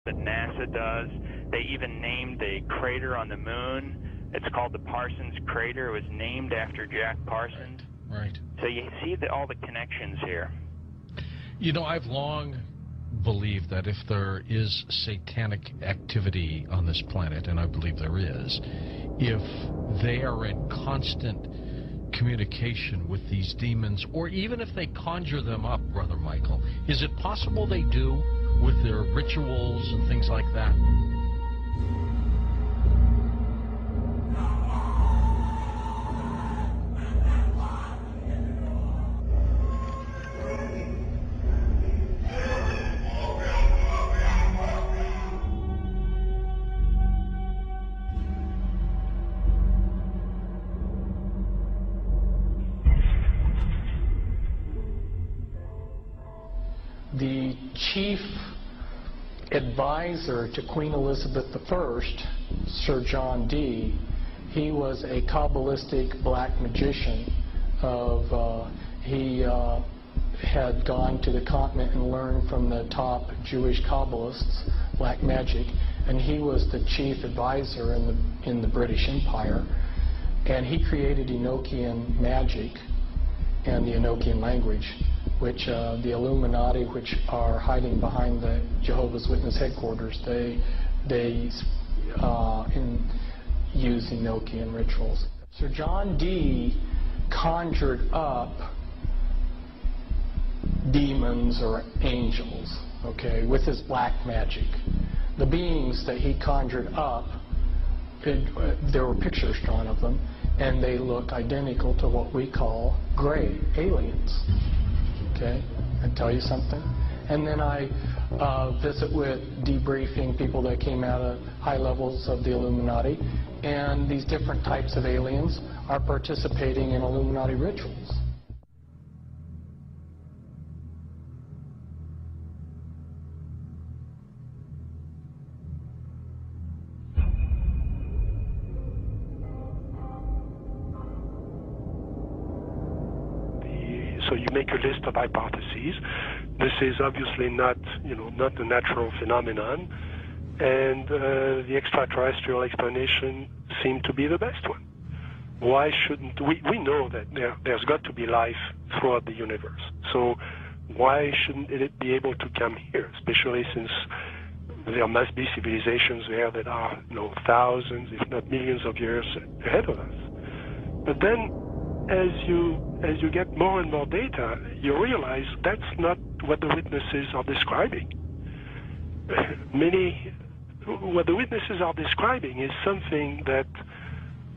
that NASA does. They even named a crater on the moon. It's called the Parsons Crater. It was named after Jack Parsons. Right. So you see all the connections here. You know, I've long believed that if there is satanic activity on this planet, and I believe there is, if they are in constant communication with these demons, or even if they conjure them up, Brother Michael, is it possible they do with their rituals and things like that? The chief advisor to Queen Elizabeth I, Sir John Dee, he was a Kabbalistic black magician. He had gone to the continent and learned from the top Jewish Kabbalists black magic, and he was the chief advisor in the British Empire. And he created Enochian magic and the Enochian language, which the Illuminati, which are hiding behind the Jehovah's Witness headquarters, they use Enochian rituals. Sir John Dee conjured up demons or angels, okay, with his black magic. The beings that he conjured up, there were pictures drawn of them, and they look identical to what we call gray aliens. Okay, I tell you something. And then I visit with debriefing people that came out of high levels of the Illuminati, and these different types of aliens are participating in Illuminati rituals. So you make a list of hypotheses. This is obviously not, not a natural phenomenon, and the extraterrestrial explanation seemed to be the best one. Why shouldn't we know that there's got to be life throughout the universe? So why shouldn't it be able to come here? Especially since there must be civilizations there that are, thousands, if not millions of years ahead of us. But then, as you get more and more data, you realize that's not what the witnesses are describing. What the witnesses are describing is something that,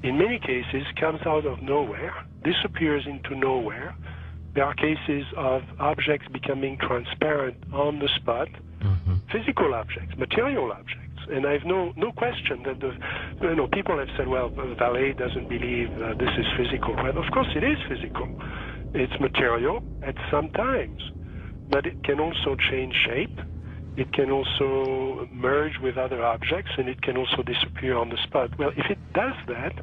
in many cases, comes out of nowhere, disappears into nowhere. There are cases of objects becoming transparent on the spot, physical objects, material objects. And I have no question that people have said, well, the valet doesn't believe this is physical. Well, of course it is physical. It's material at some times, but it can also change shape. It can also merge with other objects, and it can also disappear on the spot. Well, if it does that,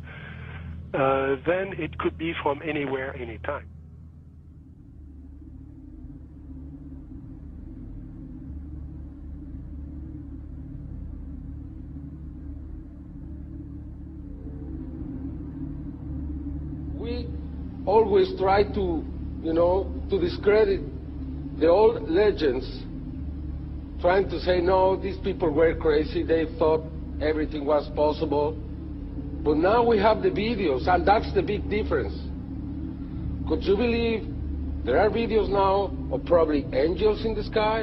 then it could be from anywhere, anytime. We always try to, to discredit the old legends, trying to say, no, these people were crazy, they thought everything was possible. But now we have the videos, and that's the big difference. Could you believe there are videos now of probably angels in the sky?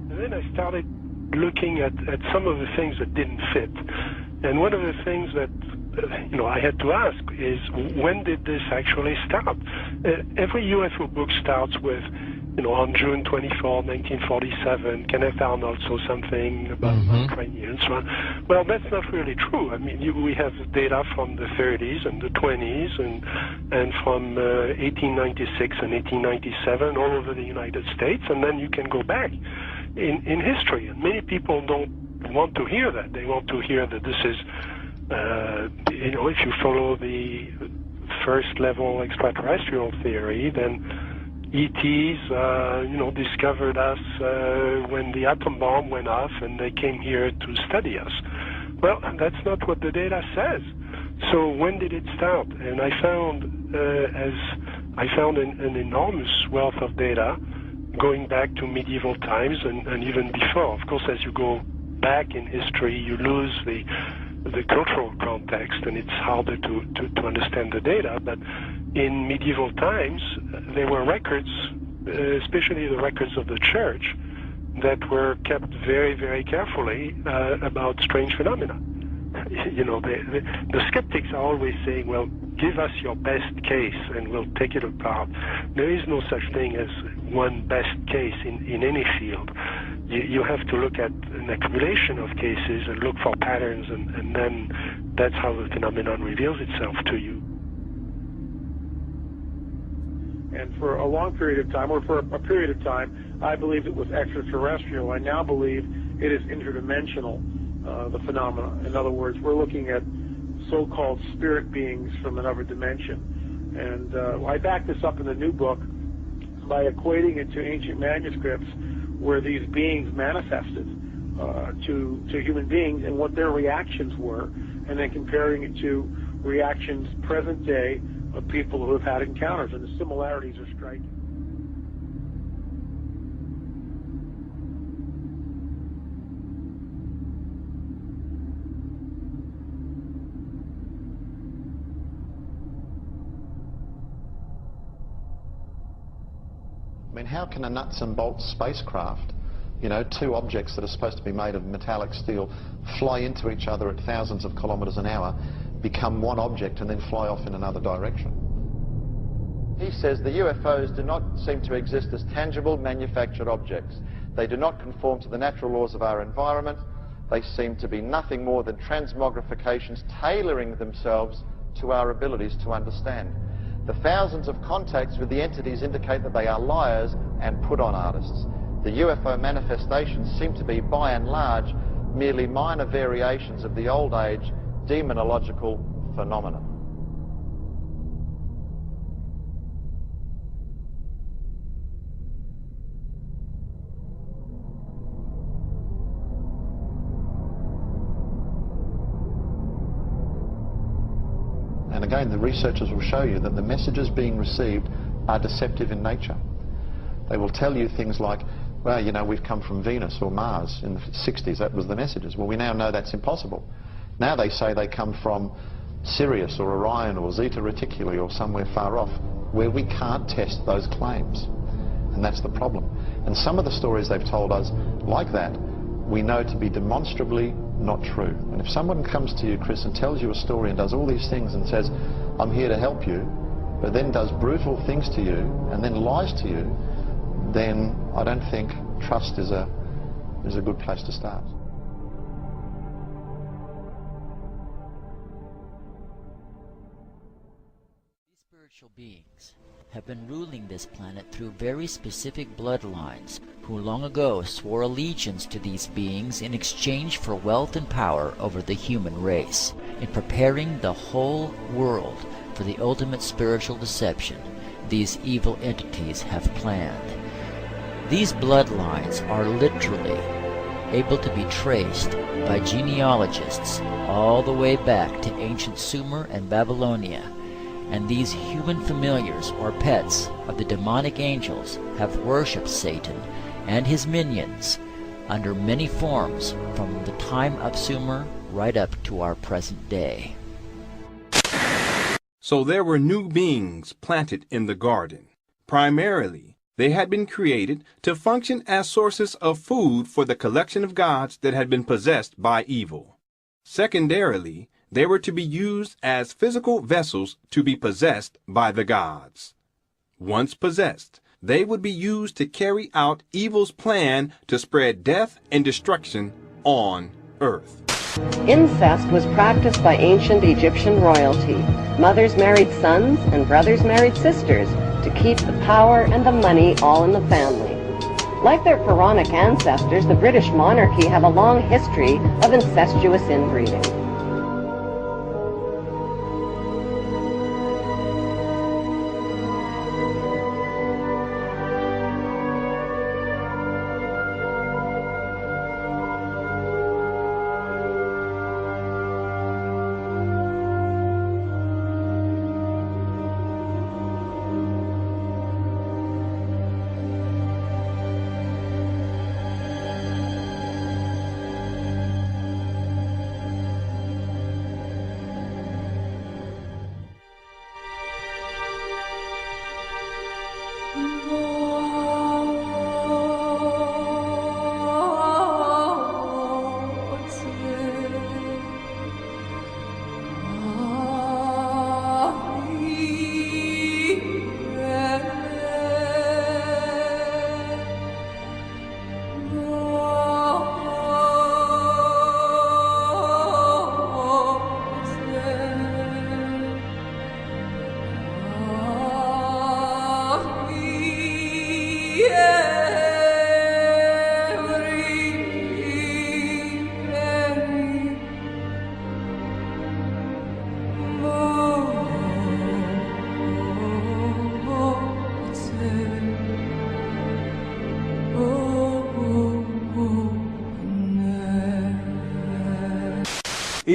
And then I started looking at some of the things that didn't fit. And one of the things that I had to ask is, when did this actually start? Every UFO book starts with, on June 24, 1947, Kenneth Arnold saw something about Ukrainians. And so on. Well, that's not really true. I mean, we have data from the 30s and the 20s and from 1896 and 1897 all over the United States, and then you can go back in history. And many people don't want to hear that. They want to hear that this is, if you follow the first-level extraterrestrial theory, then ETs, discovered us when the atom bomb went off and they came here to study us. Well, that's not what the data says. So when did it start? And I found an enormous wealth of data going back to medieval times and even before. Of course, as you go back in history, you lose the cultural context, and it's harder to understand the data. But in medieval times, there were records, especially the records of the church, that were kept very, very carefully about strange phenomena. The skeptics are always saying, well, give us your best case and we'll take it apart. There is no such thing as one best case in any field. You have to look at an accumulation of cases and look for patterns, and then that's how the phenomenon reveals itself to you. And for a long period of time, or for a period of time, I believed it was extraterrestrial. I now believe it is interdimensional, the phenomena. In other words, we're looking at so-called spirit beings from another dimension. And I back this up in the new book by equating it to ancient manuscripts where these beings manifested to human beings and what their reactions were, and then comparing it to reactions present day of people who have had encounters, and the similarities are striking. I mean, how can a nuts and bolts spacecraft, two objects that are supposed to be made of metallic steel, fly into each other at thousands of kilometers an hour, become one object and then fly off in another direction? He says the UFOs do not seem to exist as tangible manufactured objects. They do not conform to the natural laws of our environment. They seem to be nothing more than transmogrifications tailoring themselves to our abilities to understand. The thousands of contacts with the entities indicate that they are liars and put-on artists. The UFO manifestations seem to be, by and large, merely minor variations of the old-age demonological phenomena. And again, the researchers will show you that the messages being received are deceptive in nature. They will tell you things like, well, we've come from Venus or Mars. In the 60s, that was the messages. Well, we now know that's impossible. Now they say they come from Sirius or Orion or Zeta Reticuli or somewhere far off, where we can't test those claims. And that's the problem. And some of the stories they've told us, like that, we know to be demonstrably not true. And if someone comes to you, Chris, and tells you a story and does all these things and says, I'm here to help you, but then does brutal things to you and then lies to you, then I don't think trust is a good place to start. These spiritual beings have been ruling this planet through very specific bloodlines who long ago swore allegiance to these beings in exchange for wealth and power over the human race. In preparing the whole world for the ultimate spiritual deception these evil entities have planned. These bloodlines are literally able to be traced by genealogists all the way back to ancient Sumer and Babylonia, and these human familiars or pets of the demonic angels have worshipped Satan and his minions under many forms from the time of Sumer right up to our present day. So there were new beings planted in the garden. Primarily, they had been created to function as sources of food for the collection of gods that had been possessed by evil. Secondarily, they were to be used as physical vessels to be possessed by the gods. Once possessed, they would be used to carry out evil's plan to spread death and destruction on earth. Incest was practiced by ancient Egyptian royalty. Mothers married sons and brothers married sisters to keep the power and the money all in the family. Like their pharaonic ancestors, the British monarchy have a long history of incestuous inbreeding.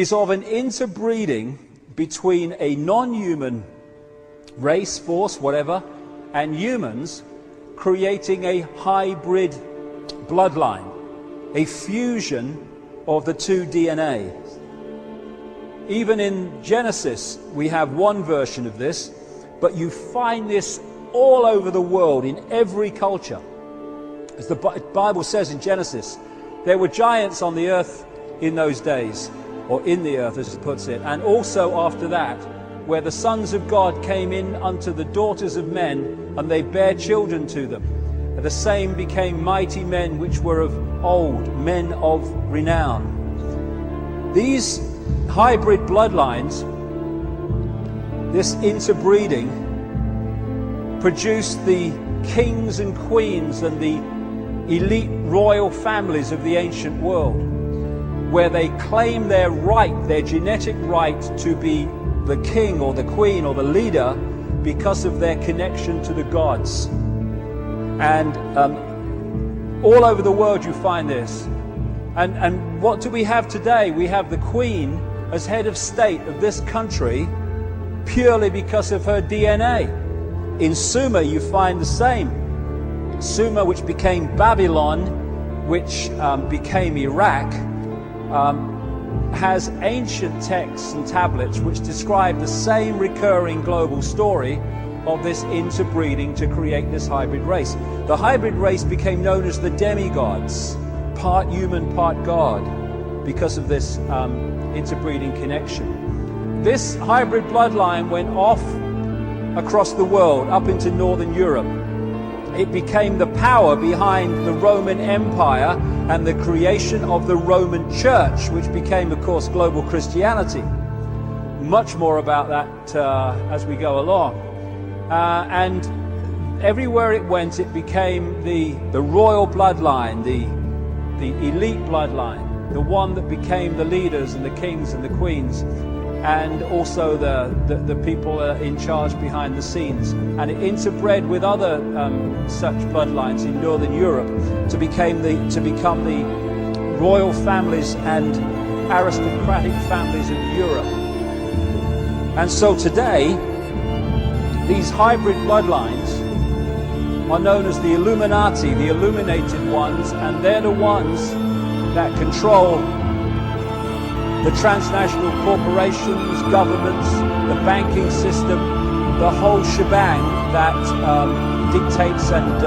is of an interbreeding between a non-human race, force, whatever, and humans, creating a hybrid bloodline, a fusion of the two DNA. Even in Genesis, we have one version of this, but you find this all over the world, in every culture. As the Bible says in Genesis, there were giants on the earth in those days, or in the earth as it puts it, and also after that, where the sons of God came in unto the daughters of men, and they bare children to them. And the same became mighty men which were of old, men of renown. These hybrid bloodlines, this interbreeding, produced the kings and queens and the elite royal families of the ancient world, where they claim their right, their genetic right to be the king or the queen or the leader because of their connection to the gods. And all over the world you find this. And what do we have today? We have the queen as head of state of this country purely because of her DNA. In Sumer you find the same. Sumer, which became Babylon, which became Iraq, has ancient texts and tablets which describe the same recurring global story of this interbreeding to create this hybrid race. The hybrid race became known as the demigods, part human, part God, because of this interbreeding connection. This hybrid bloodline went off across the world, up into Northern Europe. It became the power behind the Roman Empire and the creation of the Roman Church, which became, of course, global Christianity. Much more about that as we go along. And everywhere it went, it became the royal bloodline, the elite bloodline, the one that became the leaders and the kings and the queens, and also the people in charge behind the scenes. And it interbred with other such bloodlines in Northern Europe to become the royal families and aristocratic families of Europe. And so today, these hybrid bloodlines are known as the Illuminati, the illuminated ones, and they're the ones that control the transnational corporations, governments, the banking system, the whole shebang that dictates and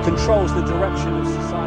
controls the direction of society.